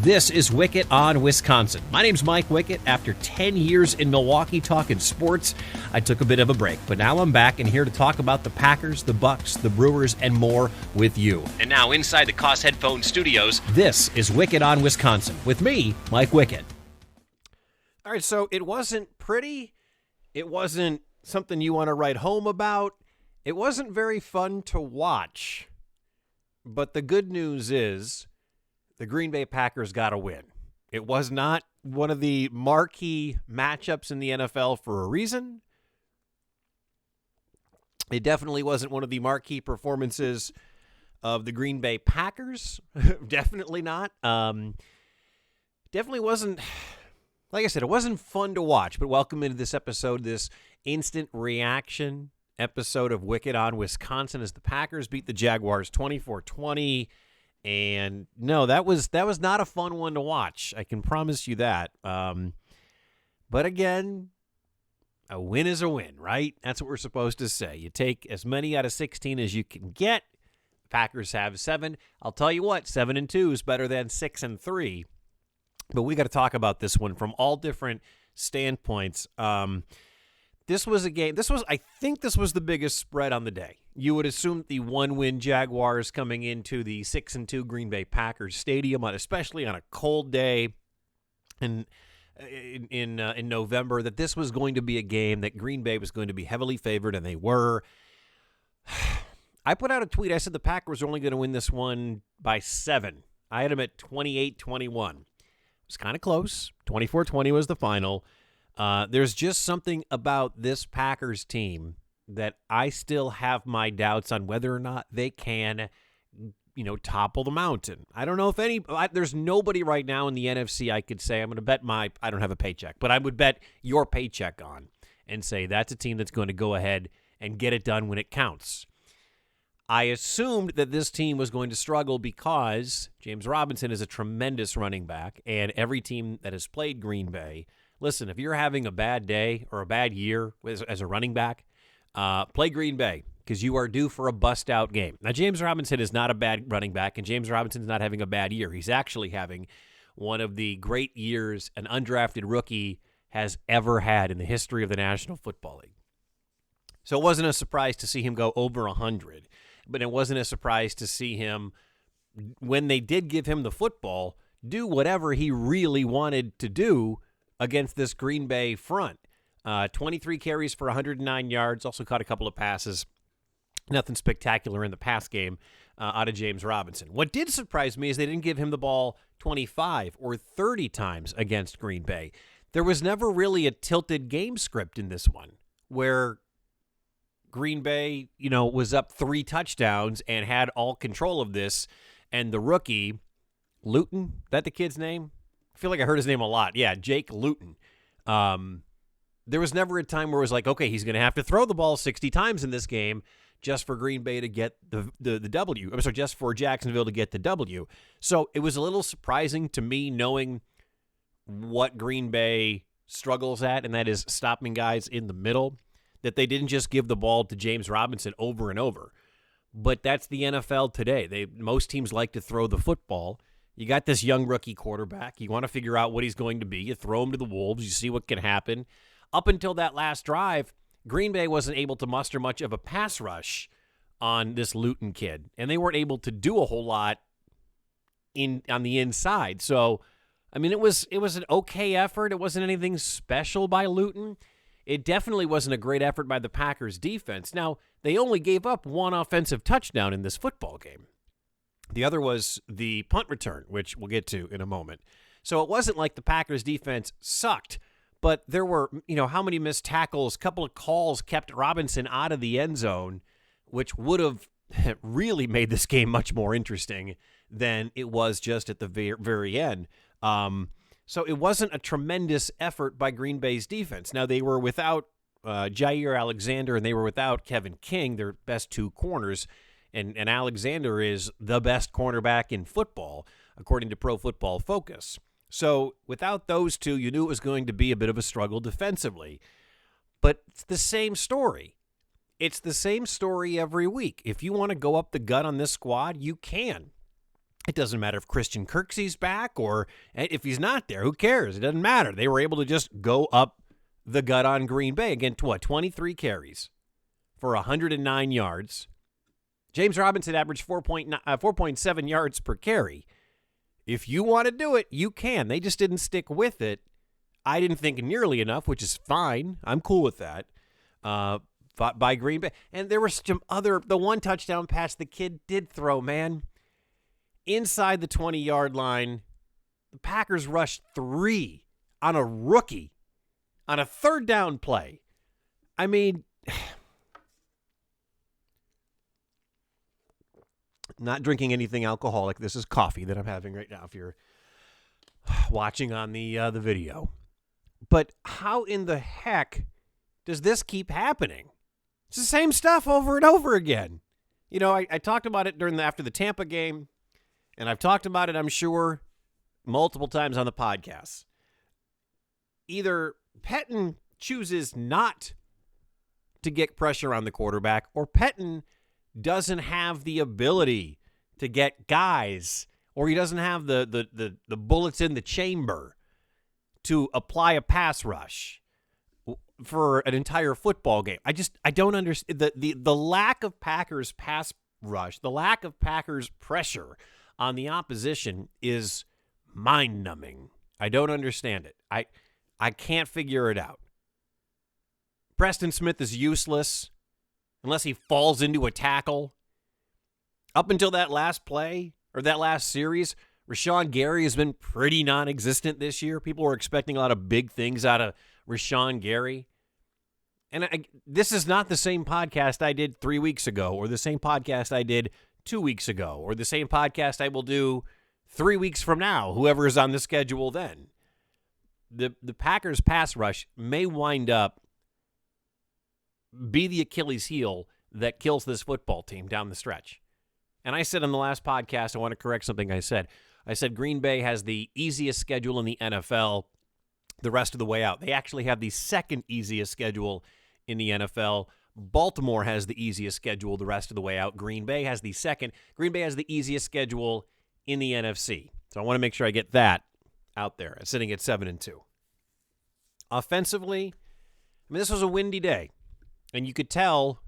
This is Wickett on Wisconsin. My name's Mike Wickett. After 10 years in Milwaukee talking sports, I took a bit of a break, but now I'm back and here to talk about the Packers, the Bucks, the Brewers, and more with you. And now inside the Koss Headphone Studios, this is Wickett on Wisconsin with me, Mike Wickett. All right, so it wasn't pretty. It wasn't something you want to write home about. It wasn't very fun to watch. But the good news is the Green Bay Packers got a win. It was not one of the marquee matchups in the NFL for a reason. It definitely wasn't one of the marquee performances of the Green Bay Packers. Definitely not. Definitely wasn't, like I said, it wasn't fun to watch. But welcome into this episode, this instant reaction episode of Wickett on Wisconsin as the Packers beat the Jaguars 24-20. And no, that was not a fun one to watch. I can promise you that. But again, a win is a win, right? That's what we're supposed to say. You take as many out of 16 as you can get. Packers have 7. I'll tell you what, 7-2 is better than 6-3. But we got to talk about this one from all different standpoints. This was a game. I think this was the biggest spread on the day. You would assume the 1-win Jaguars coming into the 6-2 Green Bay Packers stadium, especially on a cold day in November, that this was going to be a game that Green Bay was going to be heavily favored, and they were. I put out a tweet. I said the Packers were only going to win this one by 7. I had them at 28-21. It was kind of close. 24-20 was the final. There's just something about this Packers team that I still have my doubts on whether or not they can, topple the mountain. I don't know if there's nobody right now in the NFC I could say I'm going to bet I don't have a paycheck, but I would bet your paycheck on and say that's a team that's going to go ahead and get it done when it counts. I assumed that this team was going to struggle because James Robinson is a tremendous running back, and every team that has played Green Bay, listen, if you're having a bad day or a bad year as a running back, play Green Bay because you are due for a bust-out game. Now, James Robinson is not a bad running back, and James Robinson's not having a bad year. He's actually having one of the great years an undrafted rookie has ever had in the history of the National Football League. So it wasn't a surprise to see him go over 100, but it wasn't a surprise to see him, when they did give him the football, do whatever he really wanted to do against this Green Bay front. 23 carries for 109 yards, also caught a couple of passes. Nothing spectacular in the pass game out of James Robinson. What did surprise me is they didn't give him the ball 25 or 30 times against Green Bay. There was never really a tilted game script in this one where Green Bay, was up 3 touchdowns and had all control of this, and the rookie, Luton, that the kid's name? I feel like I heard his name a lot. Yeah, Jake Luton. There was never a time where it was like, okay, he's going to have to throw the ball 60 times in this game just for Green Bay to get the W. I'm sorry, just for Jacksonville to get the W. So it was a little surprising to me knowing what Green Bay struggles at, and that is stopping guys in the middle, that they didn't just give the ball to James Robinson over and over. But that's the NFL today. Most teams like to throw the football. You got this young rookie quarterback. You want to figure out what he's going to be. You throw him to the wolves. You see what can happen. Up until that last drive, Green Bay wasn't able to muster much of a pass rush on this Luton kid, and they weren't able to do a whole lot on the inside. So, I mean, it was an okay effort. It wasn't anything special by Luton. It definitely wasn't a great effort by the Packers defense. Now, they only gave up 1 offensive touchdown in this football game. The other was the punt return, which we'll get to in a moment. So it wasn't like the Packers defense sucked, but there were, how many missed tackles, a couple of calls kept Robinson out of the end zone, which would have really made this game much more interesting than it was just at the very end. So it wasn't a tremendous effort by Green Bay's defense. Now, they were without Jair Alexander and they were without Kevin King, their best 2 corners. And Alexander is the best cornerback in football, according to Pro Football Focus. So without those 2, you knew it was going to be a bit of a struggle defensively. But it's the same story. It's the same story every week. If you want to go up the gut on this squad, you can. It doesn't matter if Christian Kirksey's back or if he's not there. Who cares? It doesn't matter. They were able to just go up the gut on Green Bay. Again, 23 carries for 109 yards. James Robinson averaged 4.7 yards per carry. If you want to do it, you can. They just didn't stick with it. I didn't think nearly enough, which is fine. I'm cool with that. Fought by Green Bay. And there were some the one touchdown pass the kid did throw, man. Inside the 20-yard line, the Packers rushed 3 on a rookie on a third down play. I mean, not drinking anything alcoholic. This is coffee that I'm having right now if you're watching on the video. But how in the heck does this keep happening? It's the same stuff over and over again. You know, I talked about it after the Tampa game, and I've talked about it, I'm sure, multiple times on the podcast. Either Pettin chooses not to get pressure on the quarterback, or Pettin doesn't have the ability to get guys, or he doesn't have the bullets in the chamber to apply a pass rush for an entire football game. I don't understand the lack of Packers pass rush, the lack of Packers pressure on the opposition is mind-numbing. I don't understand it. I can't figure it out. Preston Smith is useless unless he falls into a tackle. Up until that last play, or that last series, Rashawn Gary has been pretty non-existent this year. People were expecting a lot of big things out of Rashawn Gary. And this is not the same podcast I did 3 weeks ago, or the same podcast I did 2 weeks ago, or the same podcast I will do 3 weeks from now, whoever is on the schedule then. The Packers pass rush may wind up be the Achilles heel that kills this football team down the stretch. And I said on the last podcast, I want to correct something I said. I said Green Bay has the easiest schedule in the NFL the rest of the way out. They actually have the second easiest schedule in the NFL. Baltimore has the easiest schedule the rest of the way out. Green Bay has the second. Green Bay has the easiest schedule in the NFC. So I want to make sure I get that out there. It's sitting at 7-2. Offensively, I mean, this was a windy day, and you could tell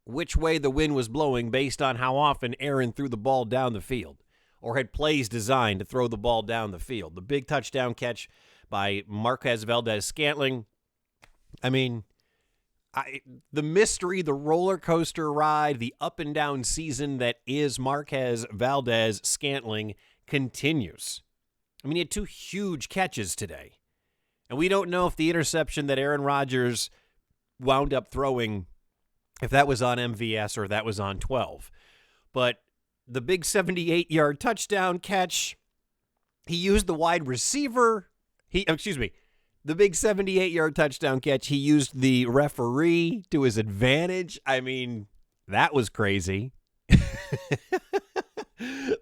which way the wind was blowing based on how often Aaron threw the ball down the field or had plays designed to throw the ball down the field. The big touchdown catch by Marquez Valdez-Scantling. I mean, the mystery, the roller coaster ride, the up and down season that is Marquez Valdez-Scantling continues. I mean, he had 2 huge catches today. And we don't know if the interception that Aaron Rodgers wound up throwing, if that was on MVS or if that was on 12. But the big 78-yard touchdown catch, he used the wide receiver. The big 78-yard touchdown catch, he used the referee to his advantage. I mean, that was crazy.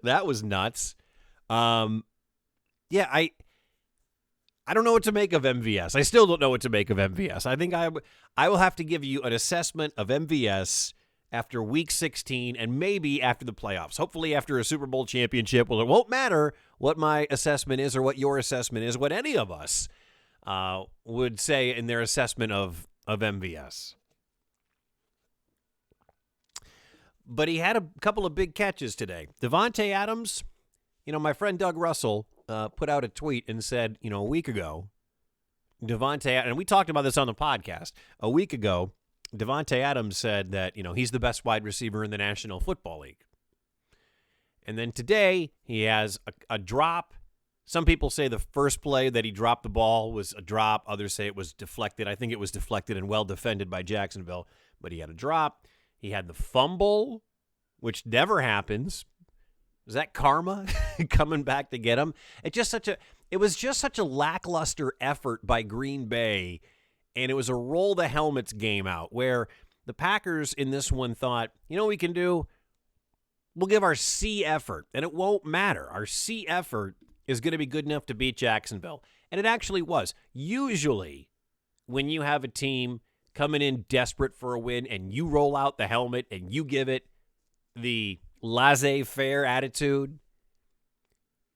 That was nuts. Yeah, I don't know what to make of MVS. I still don't know what to make of MVS. I think I will have to give you an assessment of MVS after Week 16 and maybe after the playoffs. Hopefully after a Super Bowl championship. Well, it won't matter what my assessment is or what your assessment is, what any of us would say in their assessment of MVS. But he had a couple of big catches today. Devontae Adams, my friend Doug Russell put out a tweet and said, a week ago, and we talked about this on the podcast, a week ago, Devontae Adams said that, he's the best wide receiver in the National Football League. And then today, he has a drop. Some people say the first play that he dropped the ball was a drop. Others say it was deflected. I think it was deflected and well defended by Jacksonville, but he had a drop. He had the fumble, which never happens. Was that karma coming back to get him? It was just such a lackluster effort by Green Bay, and it was a roll the helmets game out where the Packers in this one thought, what we can do? We'll give our C effort, and it won't matter. Our C effort is going to be good enough to beat Jacksonville, and it actually was. Usually, when you have a team coming in desperate for a win and you roll out the helmet and you give it the laissez-faire attitude,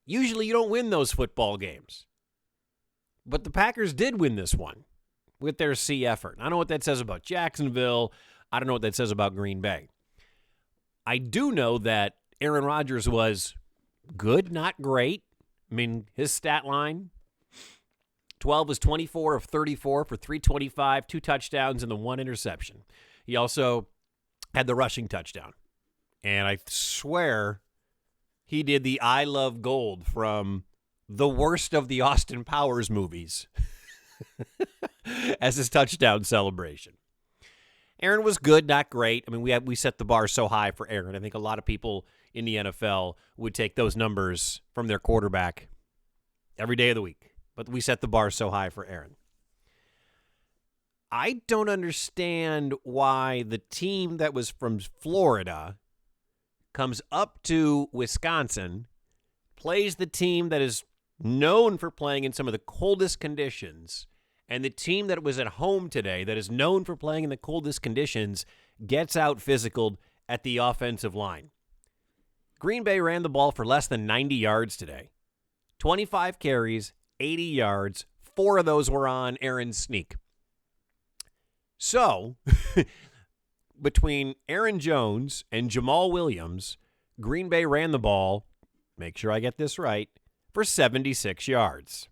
Usually you don't win those football games. But the Packers did win this one with their C effort. I don't know what that says about Jacksonville. I don't know what that says about Green Bay. I do know that Aaron Rodgers was good, not great. I mean, his stat line, 12 was 24 of 34 for 325, 2 touchdowns, and the 1 interception. He also had the rushing touchdown. And I swear he did the I Love Gold from the worst of the Austin Powers movies as his touchdown celebration. Aaron was good, not great. I mean, we set the bar so high for Aaron. I think a lot of people in the NFL would take those numbers from their quarterback every day of the week. But we set the bar so high for Aaron. I don't understand why the team that was from Florida comes up to Wisconsin, plays the team that is known for playing in some of the coldest conditions, and the team that was at home today that is known for playing in the coldest conditions gets out physicaled at the offensive line. Green Bay ran the ball for less than 90 yards today. 25 carries, 80 yards. 4 of those were on Aaron's sneak. So, between Aaron Jones and Jamal Williams, Green Bay ran the ball, make sure I get this right, for 76 yards.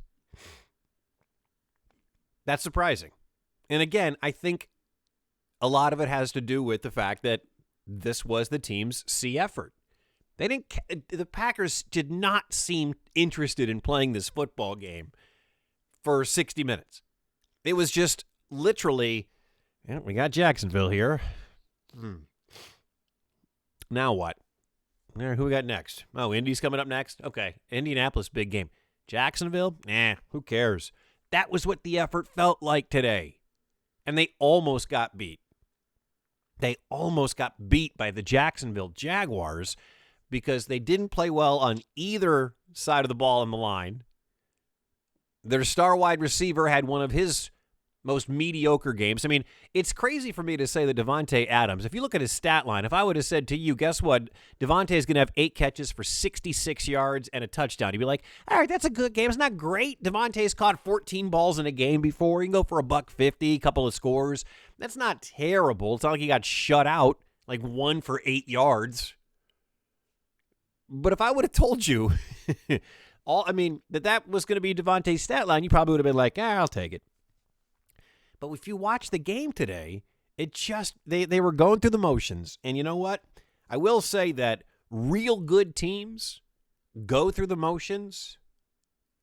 That's surprising. And again, I think a lot of it has to do with the fact that this was the team's C effort. The Packers did not seem interested in playing this football game for 60 minutes. It was just literally, we got Jacksonville here. Now what? Who we got next? Oh, Indy's coming up next? Okay, Indianapolis, big game. Jacksonville? Who cares? That was what the effort felt like today. And they almost got beat. They almost got beat by the Jacksonville Jaguars because they didn't play well on either side of the ball in the line. Their star wide receiver had one of his most mediocre games. I mean, it's crazy for me to say that Devontae Adams, if you look at his stat line, if I would have said to you, guess what? Devontae is going to have 8 catches for 66 yards and a touchdown. You'd be like, all right, that's a good game. It's not great. Devontae's caught 14 balls in a game before. He can go for a $150, a couple of scores. That's not terrible. It's not like he got shut out, like 1 for 8 yards. But if I would have told you that was going to be Devontae's stat line, you probably would have been like, I'll take it. But if you watch the game today, it just, they were going through the motions. And you know what? I will say that real good teams go through the motions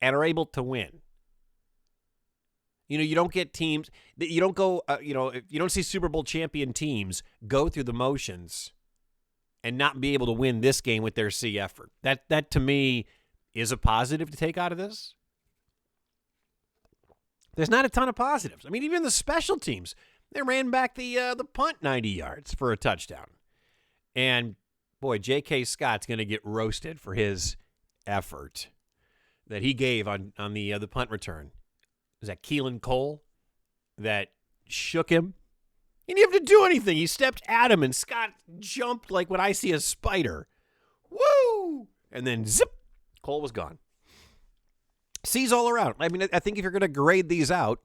and are able to win. You don't get teams, you don't go, you don't see Super Bowl champion teams go through the motions and not be able to win this game with their C effort. That to me is a positive to take out of this. There's not a ton of positives. I mean, even the special teams, they ran back the punt 90 yards for a touchdown. And, boy, J.K. Scott's going to get roasted for his effort that he gave on the punt return. Was that Keelan Cole that shook him? He didn't have to do anything. He stepped at him, and Scott jumped like when I see a spider. Woo! And then, zip, Cole was gone. C's all around. I mean, I think if you're going to grade these out,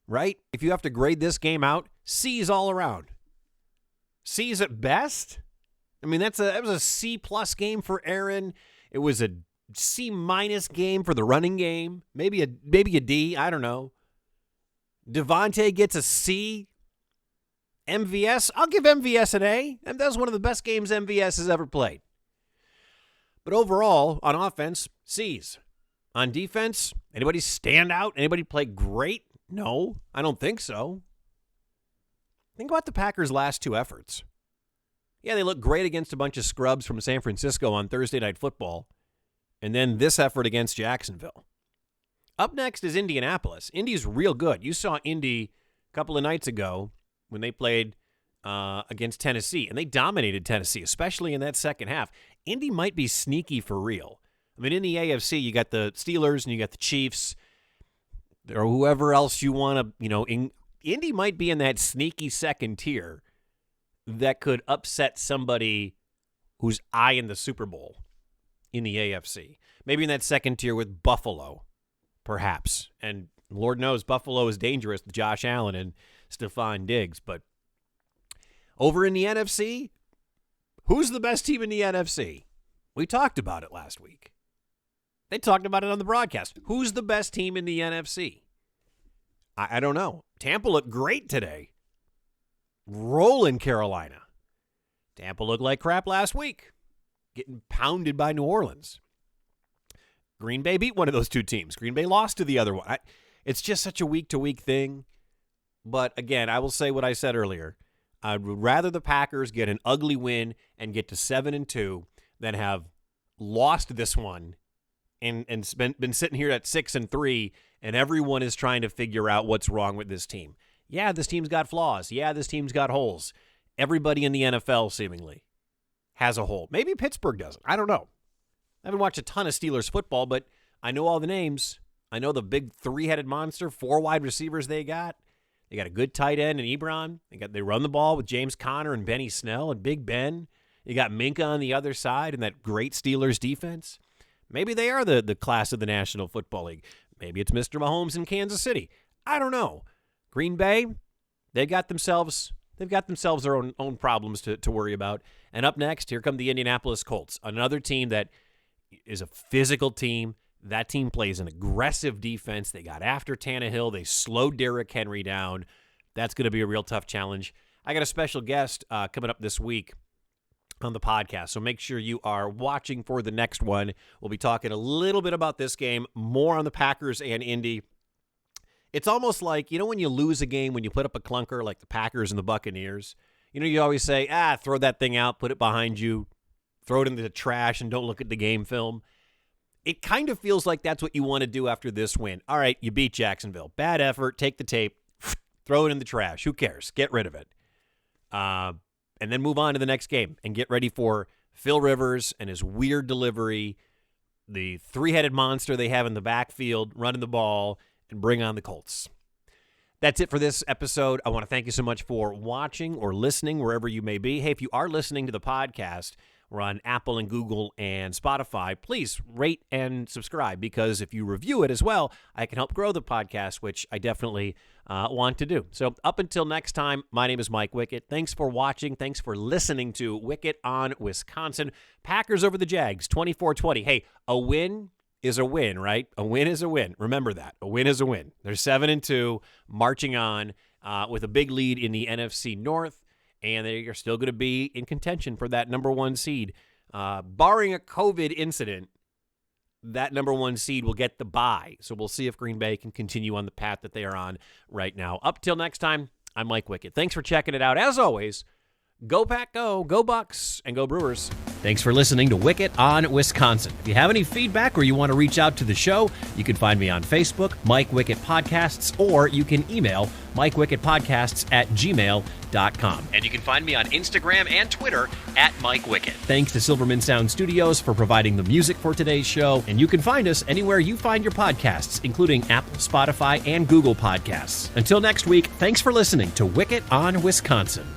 right? If you have to grade this game out, C's all around. C's at best. I mean, that was a C-plus game for Aaron. It was a C-minus game for the running game. Maybe a D. I don't know. Devontae gets a C. MVS, I'll give MVS an A. And that was one of the best games MVS has ever played. But overall, on offense, C's. On defense, anybody stand out? Anybody play great? No, I don't think so. Think about the Packers' last 2 efforts. Yeah, they look great against a bunch of scrubs from San Francisco on Thursday Night Football. And then this effort against Jacksonville. Up next is Indianapolis. Indy's real good. You saw Indy a couple of nights ago when they played against Tennessee, and they dominated Tennessee, especially in that second half. Indy might be sneaky for real. I mean, in the AFC, you got the Steelers and you got the Chiefs or whoever else you want to, Indy might be in that sneaky second tier that could upset somebody who's eyeing the Super Bowl. in the AFC. Maybe in that second tier with Buffalo, perhaps. And Lord knows Buffalo is dangerous with Josh Allen and Stephon Diggs. But over in the NFC, who's the best team in the NFC? We talked about it last week. They talked about it on the broadcast. Who's the best team in the NFC? I don't know. Tampa looked great today. Rolling Carolina. Tampa looked like crap last week. Getting pounded by New Orleans. Green Bay beat one of those two teams. Green Bay lost to the other one. It's just such a week-to-week thing. But again, I will say what I said earlier. I'd rather the Packers get an ugly win and get to 7-2 than have lost this one and been sitting here at 6-3, and everyone is trying to figure out what's wrong with this team. Yeah, this team's got flaws. Yeah, this team's got holes. Everybody in the NFL seemingly has a hole. Maybe Pittsburgh doesn't. I don't know. I haven't watched a ton of Steelers football, but I know all the names. I know the big three-headed monster, 4 wide receivers they got. They got a good tight end in Ebron. They run the ball with James Conner and Benny Snell and Big Ben. You got Minka on the other side and that great Steelers defense. Maybe they are the class of the National Football League. Maybe it's Mr. Mahomes in Kansas City. I don't know. Green Bay, they've got themselves their own problems to worry about. And up next, here come the Indianapolis Colts, another team that is a physical team. That team plays an aggressive defense. They got after Tannehill. They slowed Derrick Henry down. That's going to be a real tough challenge. I got a special guest coming up this week on the podcast, so make sure you are watching for the next one. We'll be talking a little bit about this game, more on the Packers and Indy. It's almost like, when you lose a game, when you put up a clunker like the Packers and the Buccaneers, you always say, throw that thing out, put it behind you, throw it into the trash, and don't look at the game film. It kind of feels like that's what you want to do after this win. All right, you beat Jacksonville. Bad effort. Take the tape, throw it in the trash. Who cares? Get rid of it. And then move on to the next game and get ready for Phil Rivers and his weird delivery, the three-headed monster they have in the backfield, running the ball, and bring on the Colts. That's it for this episode. I want to thank you so much for watching or listening wherever you may be. Hey, if you are listening to the podcast, we're on Apple and Google and Spotify. Please rate and subscribe, because if you review it as well, I can help grow the podcast, which I definitely want to do. So up until next time, my name is Mike Wickett. Thanks for watching. Thanks for listening to Wickett on Wisconsin. Packers over the Jags, 24-20. Hey, a win is a win, right? A win is a win. Remember that. A win is a win. They're 7-2, marching on with a big lead in the NFC North. And they are still going to be in contention for that number 1 seed. Barring a COVID incident, that number 1 seed will get the bye. So we'll see if Green Bay can continue on the path that they are on right now. Up till next time, I'm Mike Wickett. Thanks for checking it out. As always, go Pack, go Bucks, and go Brewers. Thanks for listening to Wickett on Wisconsin. If you have any feedback or you want to reach out to the show, you can find me on Facebook, Mike Wickett Podcasts, or you can email MikeWickettPodcasts@gmail.com. And you can find me on Instagram and Twitter @Mike Wickett. Thanks to Silverman Sound Studios for providing the music for today's show. And you can find us anywhere you find your podcasts, including Apple, Spotify, and Google Podcasts. Until next week, thanks for listening to Wickett on Wisconsin.